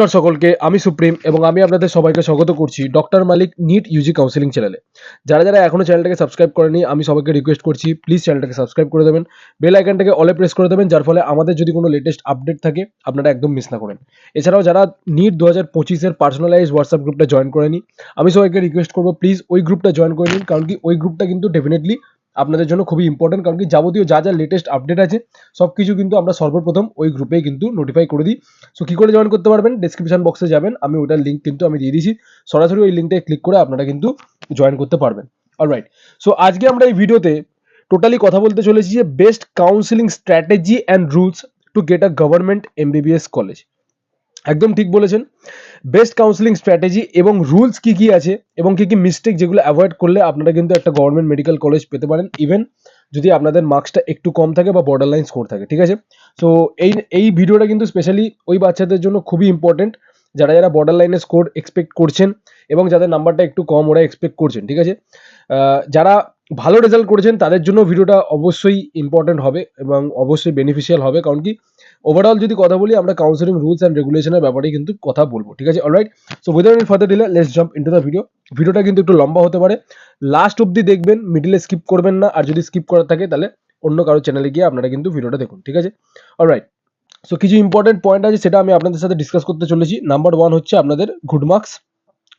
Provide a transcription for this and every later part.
নমস্কার সকলকে, আমি সুপ্রিম এবং আমি আপনাদের সবাইকে স্বাগত করছি ডক্টর মালিক নিট ইউজি কাউন্সিলিং চ্যানেলে। যারা যারা এখনো চ্যানেলটাকে সাবস্ক্রাইব করেনি, আমি সবাইকে রিকোয়েস্ট করছি প্লিজ চ্যানেলটাকে সাবস্ক্রাইব করে দেবেন, বেল আইকনটাকে অলে প্রেস করে দেবেন, যার ফলে আমাদের যদি কোনো লেটেস্ট আপডেট থাকে আপনারা একদম মিস না করেন। এছাড়াও যারা নিট 2025-এর পার্সোনালাইজ হোয়াটসঅ্যাপ গ্রুপটা জয়েন করেনি, আমি সবাইকে রিকোয়েস্ট করবো প্লিজ ওই গ্রুপটা জয়েন করে নিন, কারণ কি ওই গ্রুপটা কিন্তু ডেফিনেটলি আপনাদের জন্য খুবই ইম্পর্টেন্ট। কারণ কি যাবতীয় যা যা লেটেস্ট আপডেট আছে সব কিছু কিন্তু আমরা সর্বপ্রথম ওই গ্রুপেই কিন্তু নোটিফাই করে দিই। সো কী করে জয়েন করতে পারবেন, ডেসক্রিপশন বক্সে যাবেন, আমি ওটার লিঙ্ক কিন্তু আমি দিয়ে দিয়েছি, সরাসরি ওই লিঙ্কটায় ক্লিক করে আপনারা কিন্তু জয়েন করতে পারবেন। অলরাইট, সো আজকে আমরা এই ভিডিওতে টোটালি কথা বলতে চলেছি যে best counselling strategy and rules to get a government MBBS college. একদম ঠিক বলেছেন, বেস্ট কাউন্সিলিং স্ট্র্যাটেজি এবং রুলস কি কি আছে এবং কি কি মিস্টেক যেগুলো অ্যাভয়েড করলে আপনারা কিন্তু একটা গভর্নমেন্ট মেডিকেল কলেজ পেতে পারেন, ইভেন যদি আপনাদের মার্কসটা একটু কম থাকে বা বর্ডার লাইন স্কোর থাকে। ঠিক আছে, সো এই এই ভিডিওটা কিন্তু স্পেশালি ওই বাচ্চাদের জন্য খুবই ইম্পর্টেন্ট যারা যারা বর্ডার লাইনে স্কোর এক্সপেক্ট করছেন এবং যাদের নাম্বারটা একটু কম ওরা এক্সপেক্ট করছেন। ঠিক আছে, যারা ভালো রেজাল্ট করেছেন তাদের জন্য ভিডিওটা অবশ্যই ইম্পর্টেন্ট হবে এবং অবশ্যই বেনিফিশিয়াল হবে। কারণ কি ওভারঅল যদি কথা বলি আমরা কাউন্সিলিং রুলস অ্যান্ড রেগুলেশনের ব্যাপারে কিন্তু কথা বলবো। ঠিক আছে, alright, so without any further delay let's jump into the video. ভিডিওটা কিন্তু একটু লম্বা হতে পারে, লাস্ট অবধি দেখবেন, মিডিলে স্কিপ করবেন না, আর যদি স্কিপ করার থাকে তাহলে অন্য কারো চ্যানেলে গিয়ে আপনারা কিন্তু ভিডিওটা দেখুন। ঠিক আছে, অলরাইট, সো কিছু ইম্পর্টেন্ট পয়েন্ট আছে সেটা আমি আপনাদের সাথে ডিসকাস করতে চলেছি। নাম্বার 1 হচ্ছে আপনাদের গুড মার্কস,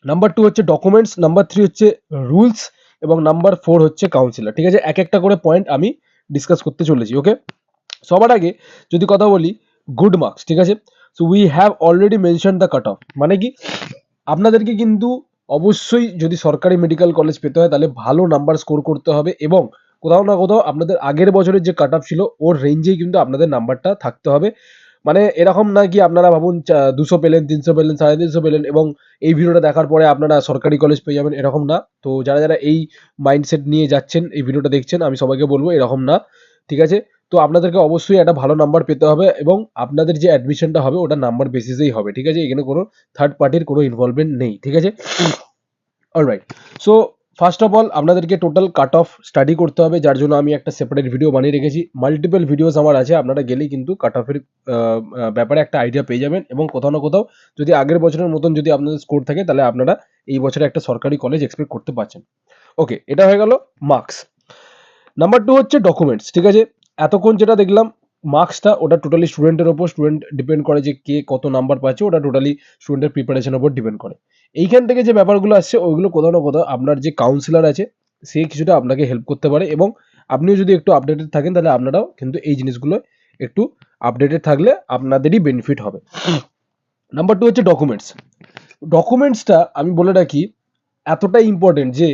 নাম্বার 2 হচ্ছে ডকুমেন্টস, নাম্বার 3 হচ্ছে রুলস এবং নাম্বার 4 হচ্ছে কাউন্সিলর। ঠিক আছে, এক একটা করে পয়েন্ট আমি ডিসকাস করতে চলেছি। ওকে, সবার আগে যদি কথা বলি গুড মার্কস, ঠিক আছে, so we have already mention the cut off. মানে কি আপনাদেরকে কিন্তু অবশ্যই যদি সরকারি মেডিকেল কলেজ পেতে হয় তাহলে ভালো নাম্বার স্কোর করতে হবে এবং কোথাও না কোথাও আপনাদের আগের বছরের যে কাট অফ ছিল ওর রেঞ্জেই কিন্তু আপনাদের নাম্বারটা থাকতে হবে। মানে এরকম না কি আপনারা ভাবুন 200 পেলেন, 300 পেলেন, 350 পেলেন এবং এই ভিডিওটা দেখার পরে আপনারা সরকারি কলেজ পেয়ে যাবেন, এরকম না। তো যারা যারা এই মাইন্ডসেট নিয়ে যাচ্ছেন এই ভিডিওটা দেখছেন, আমি সবাইকে বলবো এরকম না। ঠিক আছে, তো আপনাদেরকে অবশ্যই একটা ভালো নাম্বার পেতে হবে এবং আপনাদের যে অ্যাডমিশনটা হবে ওটা নাম্বার বেসিসেই হবে। ঠিক আছে, এখানে কোনো থার্ড পার্টির কোনো ইনভলভমেন্ট নেই। ঠিক আছে, alright, so first of all আপনাদেরকে টোটাল কাট অফ স্টাডি করতে হবে, যার জন্য আমি একটা সেপারেট ভিডিও বানিয়ে রেখেছি। মাল্টিপল ভিডিওস আমার আছে, আপনারা গেলেই কিন্তু কাট অফের ব্যাপারে একটা আইডিয়া পেয়ে যাবেন এবং কোথাও না কোথাও যদি আগের বছরের মতন যদি আপনাদের স্কোর থাকে তাহলে আপনারা এই বছরে একটা সরকারি কলেজ এক্সপেক্ট করতে পারছেন। ওকে, এটা হয়ে গেল মার্কস। নাম্বার 2 হচ্ছে ডকুমেন্টস। ঠিক আছে, এতক্ষণ যেটা দেখলাম মার্কসটা ওটা টোটালি স্টুডেন্টের ওপর, স্টুডেন্ট ডিপেন্ড করে যে কে কত নাম্বার পাচ্ছে, ওটা টোটালি স্টুডেন্টের প্রিপারেশনের ওপর ডিপেন্ড করে। এইখান থেকে যে ব্যাপারগুলো আসছে ওইগুলো কোথাও না কোথাও আপনার যে কাউন্সিলর আছে সে কিছুটা আপনাকে হেল্প করতে পারে এবং আপনিও যদি একটু আপডেটেড থাকেন তাহলে আপনারাও কিন্তু এই জিনিসগুলো একটু আপডেটেড থাকলে আপনাদেরই বেনিফিট হবে। নাম্বার 2 হচ্ছে ডকুমেন্টস। ডকুমেন্টসটা আমি বলে রাখি এতটাই ইম্পর্টেন্ট যে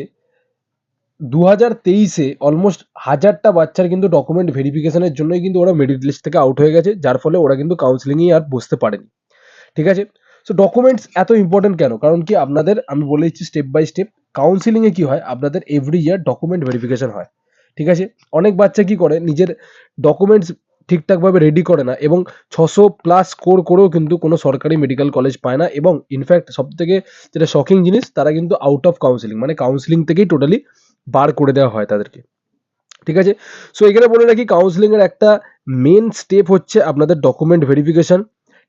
2023-এ অলমোস্ট 1000টা বাচ্চার কিন্তু ডকুমেন্ট ভেরিফিকেশনের জন্যই কিন্তু ওরা মেরিট লিস্ট থেকে আউট হয়ে গেছে, যার ফলে ওরা কিন্তু কাউন্সিলিংয়ে আর বসতে পারেনি। ঠিক আছে, সো ডকুমেন্টস এত ইম্পর্টেন্ট কেন, কারণ কি আপনাদের আমি বলে দিচ্ছি স্টেপ বাই স্টেপ। কাউন্সিলিংয়ে কি হয় আপনাদের এভরি ইয়ার ডকুমেন্ট ভেরিফিকেশন হয়। ঠিক আছে, অনেক বাচ্চা কি করে নিজের ডকুমেন্টস ঠিকঠাকভাবে রেডি করে না এবং 600+ স্কোর করেও কিন্তু কোনো সরকারি মেডিকেল কলেজ পায় না এবং ইনফ্যাক্ট সব থেকে যেটা শকিং জিনিস তারা কিন্তু আউট অফ কাউন্সিলিং, মানে কাউন্সিলিং থেকেই টোটালি বার করে দেওয়া হয় তাদেরকে। ঠিক আছে, সো এখানে বলে রাখি কাউন্সিলিং এর একটা মেন স্টেপ হচ্ছে আপনাদের ডকুমেন্ট ভেরিফিকেশন।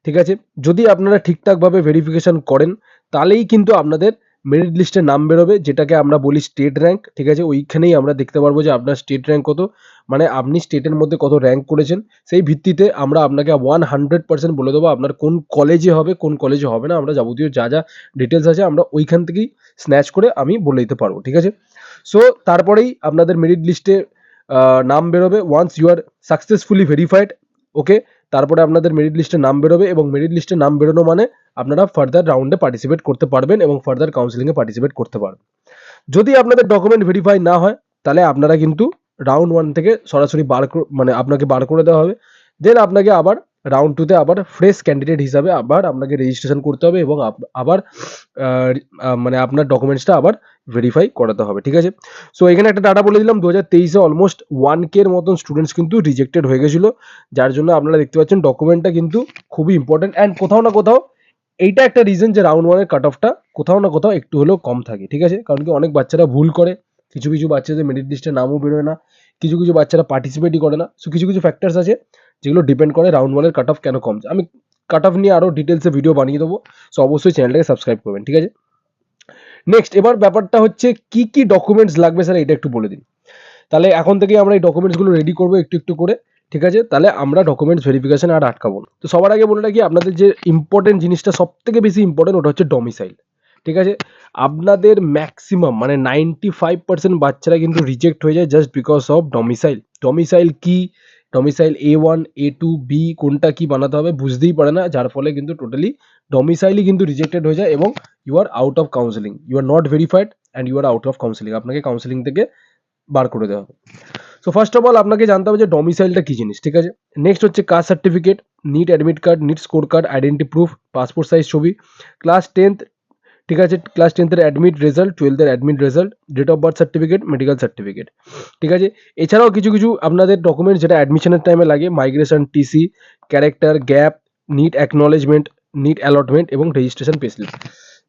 ঠিক আছে, যদি আপনারা ঠিকঠাকভাবে ভেরিফিকেশন করেন তাহলেই কিন্তু আপনাদের মেরিট লিস্টে নাম বেরোবে, যেটাকে আমরা বলি স্টেট র্যাঙ্ক। ঠিক আছে, ওইখানেই আমরা দেখতে পারবো যে আপনার স্টেট র্যাঙ্ক কত, মানে আপনি স্টেটের মধ্যে কত র্যাঙ্ক করেছেন। সেই ভিত্তিতে আমরা আপনাকে 100% বলে দেবো আপনার কোন কলেজে হবে কোন কলেজে হবে না, আমরা যাবতীয় যা যা ডিটেলস আছে আমরা ওইখান থেকেই স্ন্যাচ করে আমি বলে দিতে পারবো। ঠিক আছে, সো তারপরেই আপনাদের মেরিট লিস্টে নাম বেরোবে once you are successfully verified. Okay, তারপরে আপনাদের মেরিট লিস্টে নাম বেরোবে এবং মেরিট লিস্টে নাম বেরোনো মানে আপনারা ফার্দার রাউন্ডে পার্টিসিপেট করতে পারবেন এবং ফার্দার কাউন্সিলিংয়ে পার্টিসিপেট করতে পারবেন। যদি আপনাদের ডকুমেন্ট ভেরিফাই না হয় তাহলে আপনারা কিন্তু রাউন্ড 1 থেকে সরাসরি মানে আপনাকে বার করে দেওয়া হবে। দেন আপনাকে আবার রাউন্ড 2-তে আবার ফ্রেশ ক্যান্ডিডেট হিসাবে আবার আপনাকে রেজিস্ট্রেশন করতে হবে এবং আবার মানে আপনার ডকুমেন্টসটা আবার ভেরিফাই করাতে হবে। ঠিক আছে, সো এখানে একটা ডাটা বলে দিলাম 2023-এ অলমোস্ট 1K এর মতন স্টুডেন্টস কিন্তু রিজেক্টেড হয়ে গেছিল, যার জন্য আপনারা দেখতে পাচ্ছেন ডকুমেন্টটা কিন্তু খুবই ইম্পর্টেন্ট অ্যান্ড কোথাও না কোথাও এইটা একটা রিজন যে রাউন্ড 1-এর কাট অফটা কোথাও না কোথাও একটু হলেও কম থাকে। ঠিক আছে, কারণ কি অনেক বাচ্চারা ভুল করে, কিছু কিছু বাচ্চাদের মেরিট লিস্টে নামও বেরোয় না, কিছু কিছু বাচ্চারা পার্টিসিপেটই করে না। সো কিছু কিছু ফ্যাক্টরস আছে যেগুলো ডিপেন্ড করে রাউন্ড 1-এর কাট অফ কেন কম। আমি কাট অফ নিয়ে আরও ডিটেলসে ভিডিও বানিয়ে দেবো। সো অবশ্যই চ্যানেলটাকে সাবস্ক্রাইব করবেন, ঠিক আছে? নেক্সট এবার ব্যাপারটা হচ্ছে কি কি ডকুমেন্টস লাগবে স্যার এটা একটু বলে দিন। তাহলে এখন থেকে আমরা এই ডকুমেন্টসগুলো রেডি করবো একটু একটু করে, ঠিক আছে? তাহলে আমরা ডকুমেন্টস ভেরিফিকেশন আর আটকাবো না। তো সবার আগে বলে রাখি আপনাদের যে ইম্পর্টেন্ট জিনিসটা সব থেকে বেশি ইম্পর্টেন্ট ওটা হচ্ছে ডমিসাইল, ঠিক আছে? আপনাদের ম্যাক্সিমাম মানে 95% বাচ্চারা কিন্তু রিজেক্ট হয়ে যায় just because of domicile. Domicile কি, ডমিসাইল A1 A2 বি কোনটা কি বানাতে হবে বুঝতেই পারে না, যার ফলে কিন্তু টোটালি ডমিসাইলই কিন্তু রিজেক্টেড হয়ে যায় এবং you are out of counselling, you are not verified and you are out of counselling, আপনাকে কাউন্সিলিং থেকে বার করে দেওয়া হবে। সো ফার্স্ট অফ অল আপনাকে জানতে হবে যে ডমিসাইলটা কি জিনিস, ঠিক আছে? নেক্সট হচ্ছে caste certificate, NEET admit card, NEET score card, identity proof, passport size ছবি, ক্লাস 10th, ঠিক আছে? ক্লাস 10th-এর অ্যাডমিট রেজাল্ট, 12th-এর admit result, date of birth certificate, medical certificate, ঠিক আছে? এছাড়াও কিছু কিছু আপনাদের ডকুমেন্ট যেটা অ্যাডমিশনের টাইমে লাগে, migration TC, character, gap, NEET acknowledgement, NEET allotment এবং রেজিস্ট্রেশন পেস্লিপ।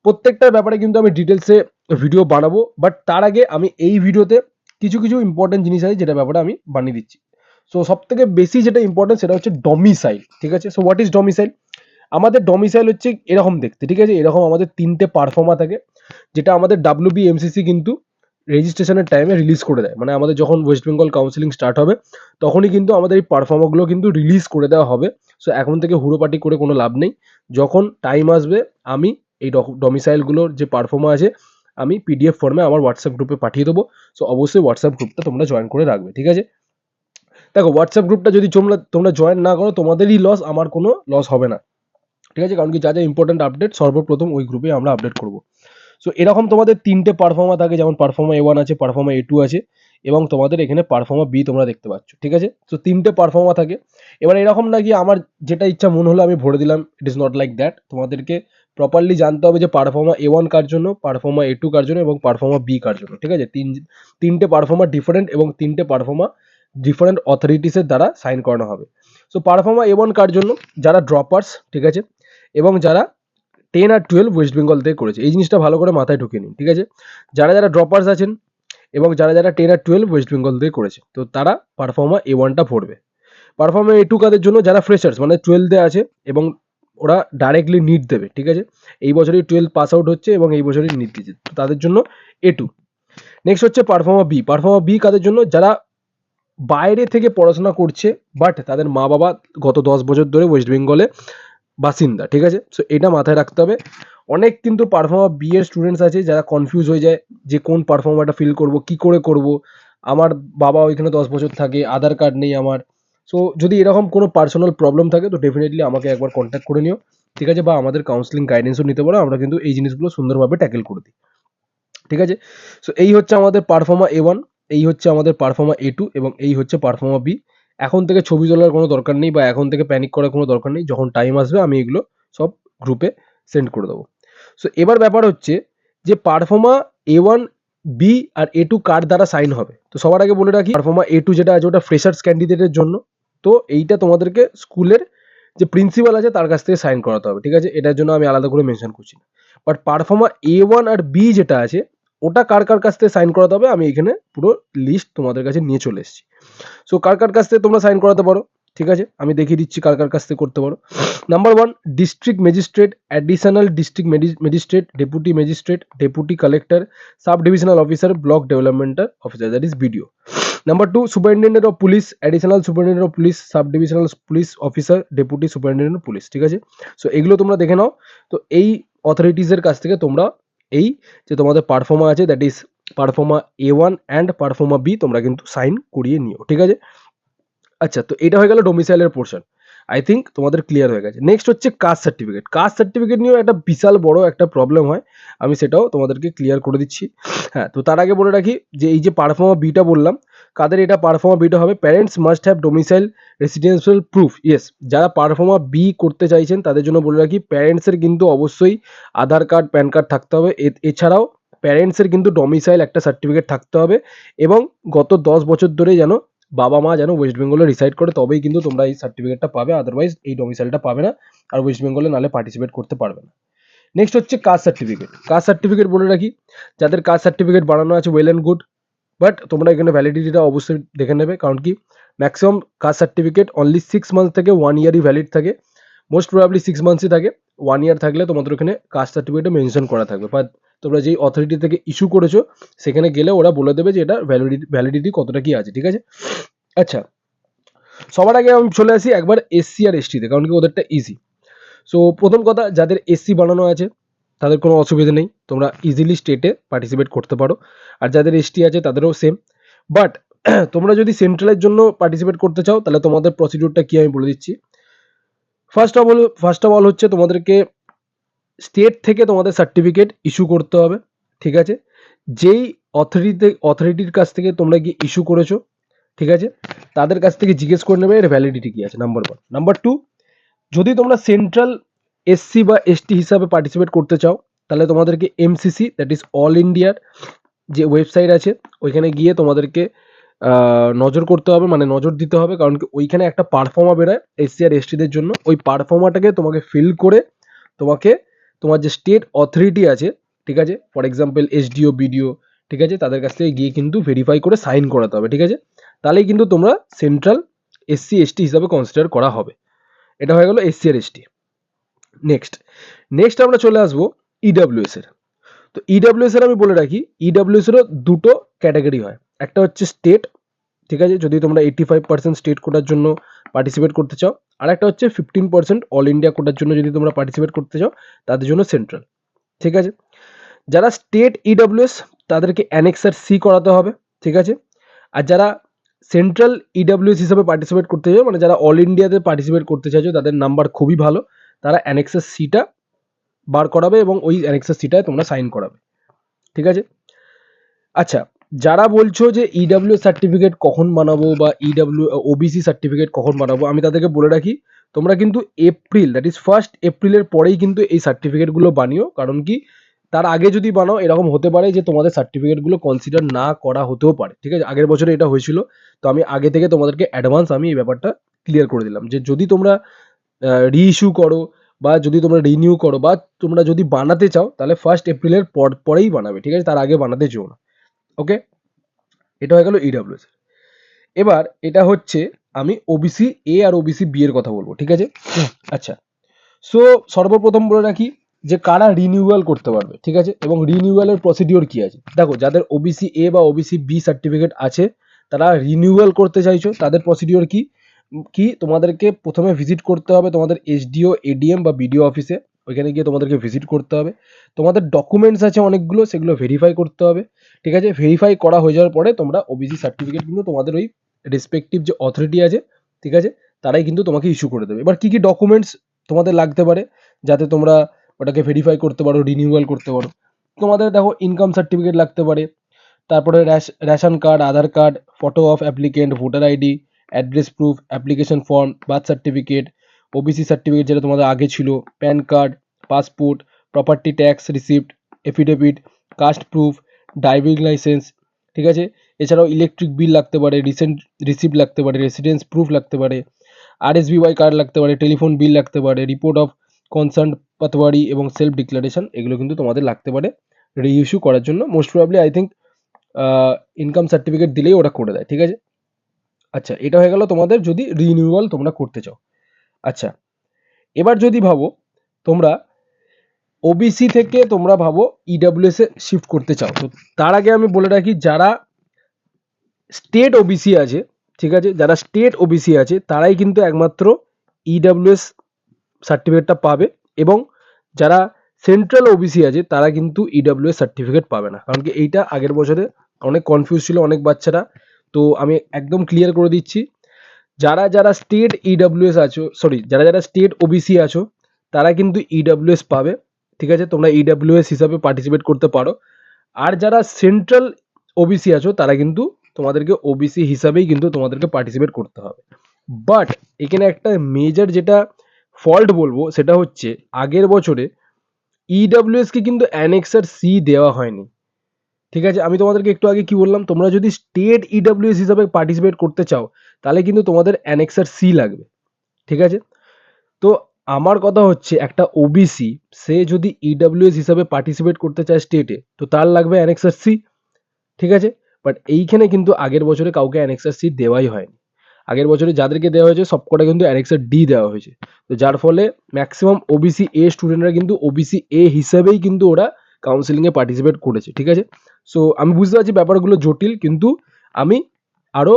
প্রত্যেকটার ব্যাপারে কিন্তু আমি ডিটেলসে ভিডিও বানাবো, বাট তার আগে আমি এই ভিডিওতে কিছু কিছু ইম্পর্টেন্ট জিনিস আছে যেটা ব্যাপারে আমি বানিয়ে দিচ্ছি। সো সব থেকে বেশি যেটা ইম্পর্টেন্ট সেটা হচ্ছে ডমিসাইল, ঠিক আছে? So what is domicile? আমাদের ডমিসাইল হচ্ছে এরকম দেখতে, ঠিক আছে? এরকম আমাদের 3টে পারফর্মা থাকে যেটা আমাদের WBMCC কিন্তু রেজিস্ট্রেশনের টাইমে রিলিজ করে দেয়। মানে আমাদের যখন ওয়েস্ট বেঙ্গল কাউন্সিলিং স্টার্ট হবে তখনই কিন্তু আমাদের এই পারফর্মাগুলো কিন্তু রিলিজ করে দেওয়া হবে। সো এখন থেকে হুড়োপাটি করে কোনো লাভ নেই। যখন টাইম আসবে আমি এই ডমিসাইলগুলোর যে পারফর্মা আছে আমি PDF ফর্মে আমার হোয়াটসঅ্যাপ গ্রুপে পাঠিয়ে দেবো। সো অবশ্যই হোয়াটসঅ্যাপ গ্রুপটা তোমরা জয়েন করে রাখবে, ঠিক আছে? দেখো হোয়াটসঅ্যাপ গ্রুপটা যদি তোমরা জয়েন না করো তোমাদেরই লস, আমার কোনো লস হবে না, ঠিক আছে? কারণ কি যা যা ইম্পর্টেন্ট আপডেট সর্বপ্রথম ওই গ্রুপে আমরা আপডেট করবো। সো এরকম তোমাদের 3টে পারফর্মা থাকে, যেমন পারফর্মা A1 আছে, পারফর্মা A2 আছে এবং তোমাদের এখানে পারফর্মা B তোমরা দেখতে পাচ্ছ, ঠিক আছে? সো 3টে পারফর্মা থাকে। এবার এরকম না কি আমার যেটা ইচ্ছা মনে হলো আমি ভরে দিলাম, it is not like that. তোমাদেরকে প্রপারলি জানতে হবে যে পারফর্মা A1 কার জন্য, পারফর্মা A2 কার জন্য এবং পারফর্মা B কার জন্য, ঠিক আছে? তিনটে পারফর্মা ডিফারেন্ট এবং 3টে পারফর্মা ডিফারেন্ট অথরিটিসের দ্বারা সাইন করানো হবে। সো পারফর্মা A1 কার জন্য যারা ড্রপার্স, ঠিক আছে? এবং যারা 10 আর 12 ওয়েস্ট বেঙ্গল থেকে করেছে, এই জিনিসটা ভালো করে মাথায় ঢুকিয়ে নিন, ঠিক আছে? যারা যারা ড্রপার্স আছেন এবং যারা যারা 10 আর 12 ওয়েস্ট বেঙ্গল থেকে করেছে তো তারা পারফর্মা A1টা ভরবে। পারফর্মা A2 কাদের জন্য? যারা ফ্রেশার্স মানে 12 এ আছে এবং ওরা ডাইরেক্টলি নিট দেবে, ঠিক আছে? এই বছরই 12 পাস আউট হচ্ছে এবং এই বছরই নিট দিচ্ছে, তো তাদের জন্য A2। নেক্সট হচ্ছে পারফর্মা B। পারফর্মা B কাদের জন্য? যারা বাইরে থেকে পড়াশোনা করছে বাট তাদের মা বাবা গত 10 বছর ধরে ওয়েস্ট বেঙ্গলে বাসিন্দা, ঠিক আছে? সো এটা মাথায় রাখতে হবে। অনেক কিন্তু পারফর্মা বি এর স্টুডেন্টস আছে যারা কনফিউজ হয়ে যায় যে কোন পারফর্মাটা ফিল করব, কি করে করব, আমার বাবা ওইখানে 10 বছর থাকে, আধার কার্ড নেই আমার। সো যদি এরকম কোনো পার্সোনাল প্রবলেম থাকে তো ডেফিনেটলি আমাকে একবার কন্ট্যাক্ট করে নিও, ঠিক আছে? বা আমাদের কাউন্সিলিং গাইডেন্সও নিতে পারো, আমরা কিন্তু এই জিনিসগুলো সুন্দরভাবে ট্যাকেল করে দিই, ঠিক আছে? সো এই হচ্ছে আমাদের পারফর্মা A1, এই হচ্ছে আমাদের পারফর্মা A2 এবং এই হচ্ছে পারফর্মা B। এখন থেকে ছবি তোলার কোনো দরকার নেই বা এখন থেকে প্যানিক করার কোনো দরকার নেই, যখন টাইম আসবে আমি এগুলো সব গ্রুপে সেন্ড করে দেবো। সো এবার ব্যাপার হচ্ছে যে পারফর্মা A1 B আর A2 কার দ্বারা সাইন হবে। তো সবার আগে বলে রাখি পারফর্মা A2 যেটা আছে ওটা ফ্রেশার্স ক্যান্ডিডেটের জন্য। তো এইটা তোমাদেরকে স্কুলের যে প্রিন্সিপাল আছে তার কাছ থেকে সাইন করাতে হবে, ঠিক আছে? এটার জন্য আমি আলাদা করে মেনশন করছি না। বাট পারফর্মা A1 আর B যেটা আছে ওটা কার কার কাছ থেকে সাইন করাতে হবে আমি এখানে পুরো লিস্ট তোমাদের কাছে নিয়ে চলে এসেছি। সো কার কার কাছ থেকে তোমরা সাইন করাতে পারো, ঠিক আছে? আমি দেখিয়ে দিচ্ছি কার কার কাছ থেকে করতে পারো। Number 1, district magistrate, additional district magistrate, deputy magistrate, deputy collector, sub divisional officer, block developmental officer, that is BDO। Number 2, superintendent of police, additional superintendent of police, sub divisional police officer, deputy superintendent of police, ঠিক আছে? So এগুলো তোমরা দেখে নাও। তো এই অথরিটিসের কাছ থেকে তোমরা এই যে তোমাদের পারফর্মা আছে that is পারফর্মা A1 and পারফর্মা B তোমরা কিন্তু সাইন করিয়ে নিও, ঠিক আছে? আচ্ছা, তো এটা হয়ে গেল ডোমিসাইলের পোর্শন। আই থিঙ্ক তোমাদের ক্লিয়ার হয়ে গেছে। নেক্সট হচ্ছে কাস্ট সার্টিফিকেট। কাস্ট সার্টিফিকেট নিয়েও একটা বিশাল বড় একটা প্রবলেম হয়, আমি সেটাও তোমাদেরকে ক্লিয়ার করে দিচ্ছি। হ্যাঁ, তো তার আগে বলে রাখি যে এই যে পারফর্মা বিটা বললাম কাদের এটা পারফর্মা বিটা হবে, parents must have domicile residential proof. Yes, যারা পারফর্মা বি করতে চাইছেন তাদের জন্য বলে রাখি প্যারেন্টসের কিন্তু অবশ্যই আধার কার্ড প্যান কার্ড থাকতে হবে। এছাড়াও প্যারেন্টসের কিন্তু ডোমিসাইল একটা সার্টিফিকেট থাকতে হবে এবং গত 10 বছর ধরে যেন বাবা মা যেন ওয়েস্ট বেঙ্গলে রিসাইড করে তবেই কিন্তু তোমরা এই সার্টিফিকেটটা পাবে, আদারওয়াইজ এই ডোমিসাইলটা পাবে না আর ওয়েস্ট বেঙ্গলে নালে পার্টিসিপেট করতে পারবে না। নেক্সট হচ্ছে কাস্ট সার্টিফিকেট। কাস্ট সার্টিফিকেট বলে রাখি যাদের কাস্ট সার্টিফিকেট বানানো আছে ওয়েল অ্যান্ড গুড, বাট তোমরা এখানে ভ্যালিডিটিটা অবশ্যই দেখে নেবে, কারণ কি maximum caste certificate only 6 month থেকে 1 ইয়ারই ভ্যালিড থাকে। মোস্ট প্রবাবলি 6 মান্থসই থাকে। 1 ইয়ার থাকলে তোমাদের ওখানে কাস্ট সার্টিফিকেটে মেনশন করা থাকবে, বা তোমরা যেই অথরিটি থেকে ইস্যু করেছো সেখানে গেলে ওরা বলে দেবে যে এটা ভ্যালিডিটি কতটা কি আছে, ঠিক আছে। আচ্ছা, সবার আগে আমি চলে আসি একবার এসসি আর এসটিতে, কারণ কি ওদেরটা ইজি। সো প্রথম কথা, যাদের এসসি বানানো আছে তাদের কোনো অসুবিধা নেই, তোমরা ইজিলি স্টেটে পার্টিসিপেট করতে পারো। আর যাদের এসটি আছে তাদেরও সেম। বাট তোমরা যদি সেন্ট্রালের জন্য পার্টিসিপেট করতে চাও তাহলে তোমাদের প্রসিডিউরটা কি আমি বলে দিচ্ছি। ফার্স্ট অফ অল হচ্ছে তোমাদেরকে স্টেট থেকে তোমাদের সার্টিফিকেট ইস্যু করতে হবে, ঠিক আছে। যেই অথরিটির কাছ থেকে তোমরা গিয়ে ইস্যু করেছো, ঠিক আছে, তাদের কাছ থেকে জিজ্ঞেস করে নেবে এর ভ্যালিডিটি কি আছে, নাম্বার 1। নাম্বার 2, যদি তোমরা সেন্ট্রাল এসসি বা এসটি হিসাবে পার্টিসিপেট করতে চাও তাহলে তোমাদেরকে এমসিসি, দ্যাট ইজ অল ইন্ডিয়ার যে ওয়েবসাইট আছে ওইখানে গিয়ে তোমাদেরকে নজর করতে হবে, মানে নজর দিতে হবে, কারণ কি ওইখানে একটা পারফর্মা বেরোয় এসসি আর এসটিদের জন্য। ওই পারফর্মাটাকে তোমাকে ফিল করে তোমাকে তোমার যে স্টেট অথরিটি আছে, ঠিক আছে, ফর এক্সাম্পল এসডিও, বিডিও, ঠিক আছে, তাদের কাছ থেকে গিয়ে কিন্তু ভেরিফাই করে সাইন করাতে হবে, ঠিক আছে। তাহলেই কিন্তু তোমরা সেন্ট্রাল এসসি এসটি হিসাবে কনসিডার করা হবে। এটা হয়ে গেল এসসি আর এসটি। নেক্সট আমরা চলে আসবো ইডাব্লিউএস এর। তো ইডাব্লিউএস এর আমি বলে রাখি, ইডাব্লিউএস এরও দুটো ক্যাটাগরি হয়। একটা হচ্ছে স্টেট, ঠিক আছে, যদি তোমরা 85% স্টেট কোটার জন্য পার্টিসিপেট করতে চাও। আর একটা হচ্ছে 15% অল ইন্ডিয়া কোটার জন্য যদি তোমরা পার্টিসিপেট করতে চাও, তাদের জন্য সেন্ট্রাল, ঠিক আছে। যারা স্টেট ইডাব্লিউএস তাদেরকে অ্যানেক্সার সি করাতে হবে, ঠিক আছে। আর যারা সেন্ট্রাল ইডাব্লিউএস হিসাবে পার্টিসিপেট করতে চাও, মানে যারা অল ইন্ডিয়াতে পার্টিসিপেট করতে চাইছো, তাদের নাম্বার খুবই ভালো, তারা অ্যানেক্সার সিটা বার করাবে এবং ওই অ্যানেক্সার সিটায় তোমরা সাইন করাবে, ঠিক আছে। আচ্ছা, যারা বলছো যে ইডাব্লিউ সার্টিফিকেট কখন বানাবো বা ওবিসি সার্টিফিকেট কখন বানাবো, আমি তাদেরকে বলে রাখি তোমরা কিন্তু এপ্রিল, দ্যাট ইজ 1 এপ্রিলের পরেই কিন্তু এই সার্টিফিকেটগুলো বানিও। কারণ কি তার আগে যদি বানাও এরকম হতে পারে যে তোমাদের সার্টিফিকেটগুলো কনসিডার না করা হতেও পারে, ঠিক আছে। আগের বছরে এটা হয়েছিল, তো আমি আগে থেকে তোমাদেরকে অ্যাডভান্স আমি এই ব্যাপারটা ক্লিয়ার করে দিলাম যে যদি তোমরা রিইস্যু করো বা যদি তোমরা রিনিউ করো বা তোমরা যদি বানাতে চাও তাহলে 1 এপ্রিলের পরেই বানাবে, ঠিক আছে, তার আগে বানাতে যেও না। ওকে, এটা হয়ে গেল ইডাব্লিউএস। এবার এটা হচ্ছে আমি ওবিসি এ আর ওবিসি বি এর কথা বলবো, ঠিক আছে। আচ্ছা, সো সর্বপ্রথম বলে রাখি যে কারা রিনিউয়াল করতে পারবে, ঠিক আছে, এবং রিনিউয়ালের প্রসিডিওর কি আছে। দেখো, যাদের ওবিসি এ বা ওবিসি বি সার্টিফিকেট আছে তারা রিনিউয়াল করতে চাইছো, তাদের প্রসিডিওর কি কি তোমাদেরকে প্রথমে ভিজিট করতে হবে তোমাদের এসডিও, এডিএম বা বিডিও অফিসে। ওইখানে গিয়ে তোমাদেরকে ভিজিট করতে হবে, তোমাদের ডকুমেন্টস আছে অনেকগুলো, সেগুলো ভেরিফাই করতে হবে, ঠিক আছে। ভেরিফাই করা হয়ে যাওয়ার পরে তোমরা ওবিসি সার্টিফিকেট কিন্তু তোমাদের ওই রেসপেক্টিভ যে অথরিটি আছে, ঠিক আছে, তারাই কিন্তু তোমাকে ইস্যু করে দেবে। এবার কি কি ডকুমেন্টস তোমাদের লাগতে পারে যাতে তোমরা ওটাকে ভেরিফাই করতে পারো, রিনিউয়াল করতে পারো। তোমাদের দেখো ইনকাম সার্টিফিকেট লাগতে পারে, তারপরে ration card, Aadhaar card, photo of applicant, voter ID, address proof, application form, birth certificate, OBC certificate যেটা তোমাদের আগে ছিল, PAN card, passport, property tax receipt, affidavit, caste proof, driving licence, ঠিক আছে। এছাড়াও ইলেকট্রিক বিল লাগতে পারে, রিসেন্ট রিসিপ্ট লাগতে পারে, রেসিডেন্স প্রুফ লাগতে পারে, আরএসবিওয়াই কার্ড লাগতে পারে, টেলিফোন বিল লাগতে পারে, রিপোর্ট অফ কনসার্ন পাতওয়ারি এবং সেলফ ডিক্লারেশন, এগুলো কিন্তু তোমাদের লাগতে পারে রিইস্যু করার জন্য। Most probably I think income certificate দিলেই ওরা করে দেয়, ঠিক আছে। আচ্ছা, এটা হয়ে গেল তোমাদের যদি রিনিউয়াল তোমরা করতে চাও। আচ্ছা, এবার যদি ভাবো তোমরা ওবিসি থেকে তোমরা ভাবো ইডাব্লিউএস এ শিফট করতে চাও, তো তার আগে আমি বলে রাখি যারা স্টেট ওবিসি আছে, ঠিক আছে, যারা স্টেট ওবিসি আছে তারাই কিন্তু একমাত্র ইডাব্লিউএস সার্টিফিকেটটা পাবে, এবং যারা সেন্ট্রাল ওবিসি আছে তারা কিন্তু ইডাব্লিউএস সার্টিফিকেট পাবে না। কারণ কি এইটা আগের বছরে অনেক কনফিউজ ছিল অনেক বাচ্চারা, তো আমি একদম ক্লিয়ার করে দিচ্ছি। যারা যারা স্টেট ইডাব্লিউএস আছো, সরি, যারা যারা স্টেট ওবিসি আছো তারা কিন্তু ইডাব্লিউএস পাবে, ঠিক আছে, তোমরা ইডাব্লিউএস হিসাবে পার্টিসিপেট করতে পারো। আর যারা সেন্ট্রাল ওবিসি আছো তারা কিন্তু তোমাদেরকে ওবিসি হিসাবেই কিন্তু তোমাদেরকে পার্টিসিপেট করতে হবে। বাট এখানে একটা মেজর যেটা ফল্ট বলবো সেটা হচ্ছে আগের বছরে ইডাব্লিউএস কে কিন্তু অ্যানেক্সার সি দেওয়া হয়নি, ঠিক আছে। আমি তোমাদেরকে একটু আগে কি বললাম, তোমরা যদি স্টেট ইডাব্লিউএস হিসাবে পার্টিসিপেট করতে চাও তাহলে কিন্তু তোমাদের অ্যানেক্সার সি লাগবে, ঠিক আছে। তো আমার কথা হচ্ছে একটা ওবিসি সে যদি ইডাব্লিউএস হিসাবে পার্টিসিপেট করতে চায় স্টেটে, তো তার লাগবে অ্যানেক্সার সি, ঠিক আছে। বাট এইখানে কিন্তু আগের বছরে কাউকে অ্যানেক্সার সি দেওয়াই হয়নি। আগের বছরে যাদেরকে দেওয়া হয়েছে সবকটা কিন্তু অ্যানেক্সার ডি দেওয়া হয়েছে। তো যার ফলে ম্যাক্সিমাম ওবিসি এ স্টুডেন্টরা কিন্তু ওবিসি এ হিসাবেই কিন্তু ওরা কাউন্সিলিংয়ে পার্টিসিপেট করেছে, ঠিক আছে। সো আমি বুঝতে পারছি ব্যাপারগুলো জটিল, কিন্তু আমি আরও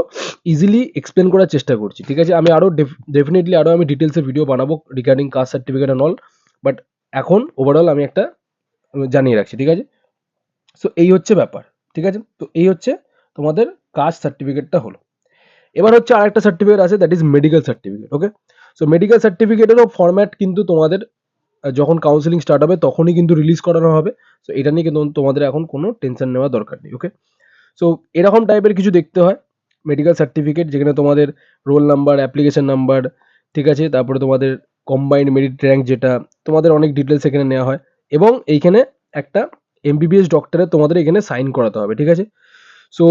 ইজিলি এক্সপ্লেন করার চেষ্টা করছি, ঠিক আছে। আমি আরও ডেফিনেটলি আরও আমি ডিটেলসে ভিডিও বানাবো regarding caste certificate and all, but এখন ওভারঅল আমি একটা জানিয়ে রাখছি, ঠিক আছে। সো এই হচ্ছে ব্যাপার, ঠিক আছে। তো এই হচ্ছে তোমাদের কাস্ট সার্টিফিকেটটা হলো। এবার হচ্ছে আরেকটা সার্টিফিকেট আছে, that is medical certificate. Okay, so medical সার্টিফিকেটেরও ফরম্যাট কিন্তু তোমাদের যখন কাউন্সিলিং স্টার্ট হবে তখনই কিন্তু রিলিজ করানো হবে। সো এটা নিয়ে কিন্তু তোমাদের এখন কোনো টেনশন নেওয়ার দরকার নেই। ওকে, সো এরকম টাইপের কিছু দেখতে হয় মেডিকেল সার্টিফিকেট, যেখানে তোমাদের রোল নাম্বার, অ্যাপ্লিকেশন নাম্বার, ঠিক আছে, তারপরে তোমাদের কম্বাইন্ড মেরিট র্যাঙ্ক, যেটা তোমাদের অনেক ডিটেলস এখানে নেওয়া হয়, এবং এইখানে একটা এমবিবিএস ডক্টরের তোমাদের এখানে সাইন করাতে হবে, ঠিক আছে। সো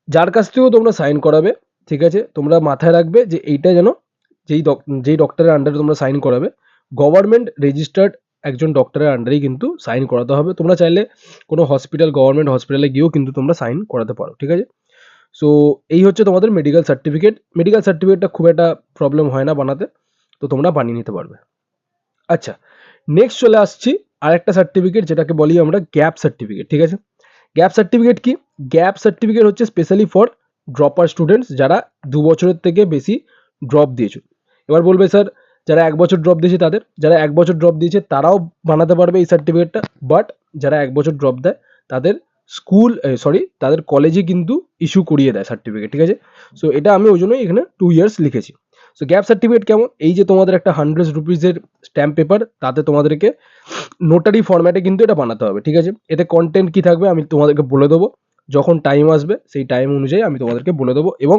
যার কাছ থেকেও তোমরা সাইন করাবে, ঠিক আছে, তোমরা মাথায় রাখবে যে এইটা যেন যেই ডক্টরের আন্ডারে তোমরা সাইন করাবে গভর্নমেন্ট রেজিস্টার্ড একজন ডক্টরের আন্ডারেই কিন্তু সাইন করাতে হবে। তোমরা চাইলে কোনো গভর্নমেন্ট হসপিটালে গিয়েও কিন্তু তোমরা সাইন করাতে পারো, ঠিক আছে। সো এই হচ্ছে তোমাদের মেডিকেল সার্টিফিকেট। মেডিকেল সার্টিফিকেটটা খুব একটা প্রবলেম হয় না বানাতে, তো তোমরা বানিয়ে নিতে পারবে। আচ্ছা, নেক্সট চলে আসছি আরেকটা সার্টিফিকেট, যেটাকে বলি আমরা গ্যাপ সার্টিফিকেট, ঠিক আছে। গ্যাপ সার্টিফিকেট কি? গ্যাপ সার্টিফিকেট হচ্ছে স্পেশালি ফর ড্রপার স্টুডেন্টস, যারা 2 বছরের থেকে বেশি ড্রপ দিয়েছে। এবার বলবে স্যার যারা 1 বছর ড্রপ দিয়েছে তাদের, যারা 1 বছর ড্রপ দিয়েছে তারাও বানাতে পারবে এই সার্টিফিকেটটা, বাট যারা 1 বছর ড্রপ দেয় তাদের তাদের কলেজে কিন্তু ইস্যু করিয়ে দেয় সার্টিফিকেট, ঠিক আছে। সো এটা আমি ওই জন্যই এখানে 2 ইয়ার্স লিখেছি। সো গ্যাপ সার্টিফিকেট কেমন? এই যে তোমাদের একটা 100 রুপিজের স্ট্যাম্প পেপার, তাতে তোমাদেরকে নোটারি ফরম্যাটে কিন্তু এটা বানাতে হবে, ঠিক আছে। এতে কন্টেন্ট কি থাকবে আমি তোমাদেরকে বলে দেবো, যখন টাইম আসবে সেই টাইম অনুযায়ী আমি তোমাদেরকে বলে দেবো। এবং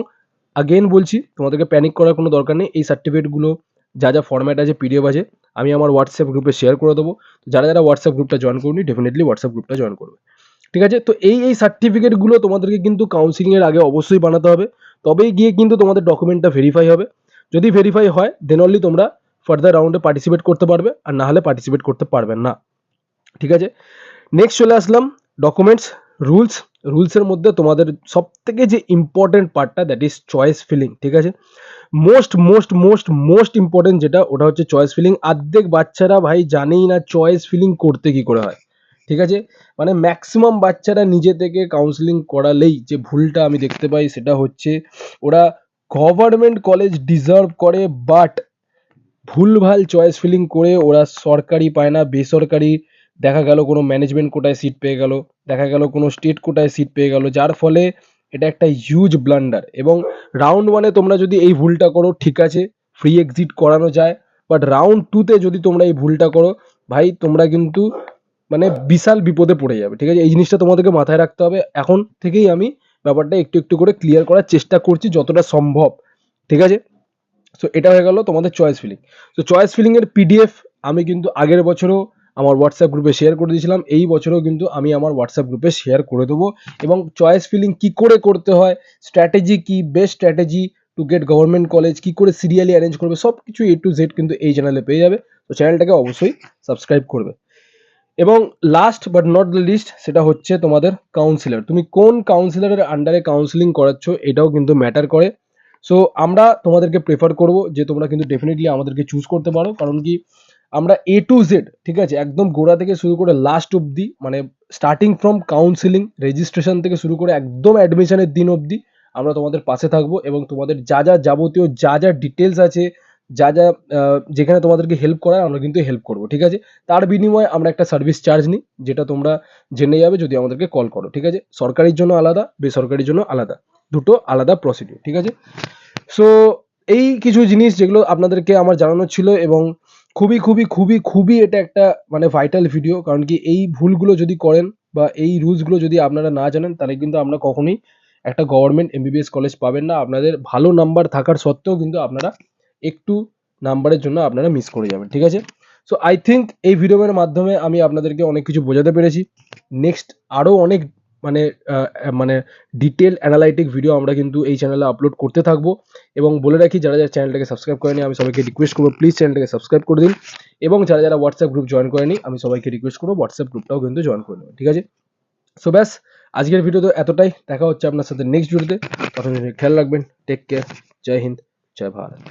আগেন বলছি, তোমাদেরকে প্যানিক করার কোনো দরকার নেই। এই সার্টিফিকেটগুলো যা যা ফরম্যাট আছে, পিডিএফ আছে, আমি আমার হোয়াটসঅ্যাপ গ্রুপে শেয়ার করে দেবো। যারা যারা হোয়াটসঅ্যাপ গ্রুপটা জয়েন করুনি, ডেফিনেটলি হোয়াটসঅ্যাপ গ্রুপটা জয়েন করবে, ঠিক আছে। তো এই সার্টিফিকেটগুলো তোমাদেরকে কিন্তু কাউন্সিলিংয়ের আগে অবশ্যই বানাতে হবে, তবেই গিয়ে কিন্তু তোমাদের ডকুমেন্টটা ভেরিফাই হবে। যদি ভেরিফাই হয় দেন অনলি তোমরা ফার্দার রাউন্ডে পার্টিসিপেট করতে পারবে, আর না হলে পার্টিসিপেট করতে পারবেন না, ঠিক আছে। নেক্সট চলে আসলাম ডকুমেন্টস, রুলসের মধ্যে তোমাদের সব থেকে যে ইম্পর্টেন্ট পার্টটা, দ্যাট ইজ চয়েস ফিলিং, ঠিক আছে। Most most most most important যেটা, ওটা হচ্ছে চয়েস ফিলিং। অর্ধেক বাচ্চারা ভাই জানেই না চয়েস ফিলিং করতে কি করে হয়, ঠিক আছে। মানে ম্যাক্সিমাম বাচ্চারা নিজে থেকে কাউন্সিলিং করালেই যে ভুলটা আমি দেখতে পাই সেটা হচ্ছে ওরা গভর্নমেন্ট কলেজ ডিজার্ভ করে, বাট ভুলভাল চয়েস ফিলিং করে ওরা সরকারি পায় না, বেসরকারি, দেখা গেল কোনো ম্যানেজমেন্ট কোটায় সিট পেয়ে গেল, দেখা গেল কোনো স্টেট কোটায় সিট পেয়ে গেল, যার ফলে এটা একটা হিউজ ব্লান্ডার। এবং রাউন্ড 1-এ তোমরা যদি এই ভুলটা করো, ঠিক আছে, ফ্রি এক্সিট করানো যায়, বাট রাউন্ড 2-তে যদি তোমরা এই ভুলটা করো, ভাই তোমরা কিন্তু মানে বিশাল বিপদে পড়ে যাবে, ঠিক আছে। এই জিনিসটা তোমাদেরকে মাথায় রাখতে হবে। এখন থেকেই আমি ব্যাপারটা একটু একটু করে ক্লিয়ার করার চেষ্টা করছি যতটা সম্ভব, ঠিক আছে। সো এটা হয়ে গেল তোমাদের choice filling. So choice filling এর পিডিএফ আমি কিন্তু আগের বছরও আমার হোয়াটসঅ্যাপ গ্রুপে শেয়ার করে দিয়েছিলাম, এই বছরও কিন্তু আমি আমার হোয়াটসঅ্যাপ গ্রুপে শেয়ার করে দেবো। এবং চয়েস ফিলিং কি করে করতে হয়, স্ট্র্যাটেজি কি, best strategy to get government college, কি করে সিরিয়ালি অ্যারেঞ্জ করবে, সব কিছু A to Z কিন্তু এই চ্যানেলে পেয়ে যাবে। তো চ্যানেলটাকে অবশ্যই সাবস্ক্রাইব করবে। এবং last but not the least, সেটা হচ্ছে তোমাদের কাউন্সিলর। তুমি কোন কাউন্সিলরের আন্ডারে কাউন্সিলিং করাচ্ছ এটাও কিন্তু ম্যাটার করে। সো আমরা তোমাদেরকে প্রেফার করব যে তোমরা কিন্তু ডেফিনেটলি আমাদেরকে চুজ করতে পারো, কারণ কি আমরা A to Z, ঠিক আছে, একদম গোড়া থেকে শুরু করে লাস্ট অবধি, মানে স্টার্টিং ফ্রম কাউন্সিলিং রেজিস্ট্রেশন থেকে শুরু করে একদম অ্যাডমিশনের দিন অবধি আমরা তোমাদের পাশে থাকবো। এবং তোমাদের যা যা যাবতীয় যা যা ডিটেলস আছে, যা যা যেখানে তোমাদেরকে হেল্প করার আমরা কিন্তু হেল্প করবো, ঠিক আছে। তার বিনিময়ে আমরা একটা সার্ভিস চার্জ নিই, যেটা তোমরা জেনে যাবে যদি আমাদেরকে কল করো, ঠিক আছে। সরকারির জন্য আলাদা, বেসরকারির জন্য আলাদা, দুটো আলাদা প্রসিডিউর, ঠিক আছে। সো এই কিছু জিনিস যেগুলো আপনাদেরকে আমার জানানো ছিল, এবং খুবই খুবই খুবই খুবই এটা একটা মানে ভাইটাল ভিডিও, কারণ কি এই ভুলগুলো যদি করেন বা এই রুলসগুলো যদি আপনারা না জানেন, তাহলে কিন্তু আমরা কখনোই একটা গভর্নমেন্ট এমবিবিএস কলেজ পাবেন না। আপনাদের ভালো নাম্বার থাকার সত্ত্বেও কিন্তু আপনারা একটু নাম্বারের জন্য আপনারা মিস করে যাবেন, ঠিক আছে। সো আই থিঙ্ক এই ভিডিওর মাধ্যমে আমি আপনাদেরকে অনেক কিছু বোঝাতে পেরেছি। নেক্সট আরও অনেক মানে মানে ডিটেল অ্যানালাইটিক ভিডিও আমরা কিন্তু এই চ্যানেলে আপলোড করতে থাকবো। এবং বলে রাখি, যারা যারা চ্যানেলটাকে সাবস্ক্রাইব করেনি আমি সবাইকে রিকোয়েস্ট করবো প্লিজ চ্যানেলটাকে সাবস্ক্রাইব করে দিন। এবং যারা যারা হোয়াটসঅ্যাপ গ্রুপ জয়েন করেনি আমি সবাইকে রিকোয়েস্ট করবো হোয়াটসঅ্যাপ গ্রুপটাও কিন্তু জয়েন করে নেবেন, ঠিক আছে। সো ব্যাস, আজকের ভিডিও তো এতটাই। দেখা হচ্ছে আপনার সাথে নেক্সট ভিডিওতে। ততক্ষণ খেয়াল রাখবেন। Take care. জয় হিন্দ, জয় ভারত।